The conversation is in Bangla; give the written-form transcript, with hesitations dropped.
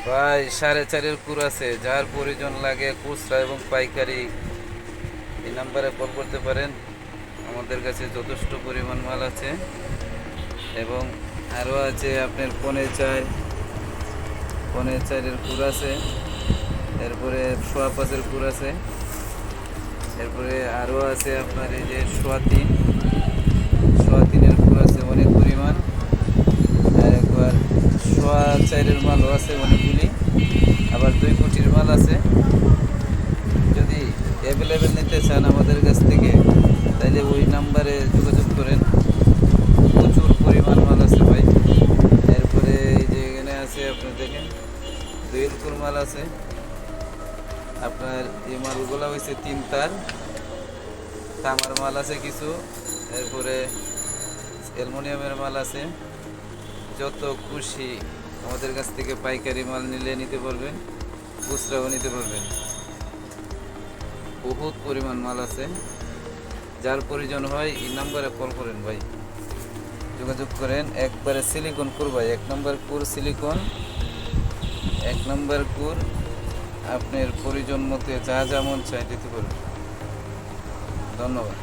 ভাই 4.5-এর কুর আছে, যার প্রয়োজন লাগে খুচরা এবং পাইকারি এই নাম্বারে কল করতে পারেন। আমাদের কাছে যথেষ্ট পরিমাণ মাল আছে এবং আরও আছে আপনার 4.5-এর কুর আছে, এরপরে 5.5-এর কুর আছে, এরপরে আরও আছে আপনার এই যে 3.5-এর কুর আছে অনেক পরিমাণ, আর একবার 4.5-এর মালও আছে অনেকগুলি, আবার 2 কোটির মাল আছে। যদি অ্যাভেলেবেল নিতে চান আমাদের কাছ থেকে তাহলে ওই নাম্বারে যোগাযোগ করেন। প্রচুর পরিমাণ মাল আছে ভাই। এরপরে এই যে এখানে আছে আপনি দেখেন 2 কুর মাল আছে। আপনার এই মালগুলো হয়েছে 3 তার, তামার মাল আছে কিছু, এরপরে অ্যালুমিনিয়ামের মাল আছে। যত খুশি আমাদের কাছ থেকে পাইকারি মাল নিলে নিতে পারবেন, খুচরাও নিতে পারবেন। বহুত পরিমাণ মাল আছে, যার প্রয়োজন হয় এই নাম্বারে কল করেন ভাই, যোগাযোগ করেন। একবারে সিলিকন কুর ভাই, 1 নম্বর কুর সিলিকন, 1 নম্বর কুর। আপনার প্রয়োজন মতো যা যেমন চাই দিতে পারবেন। ধন্যবাদ।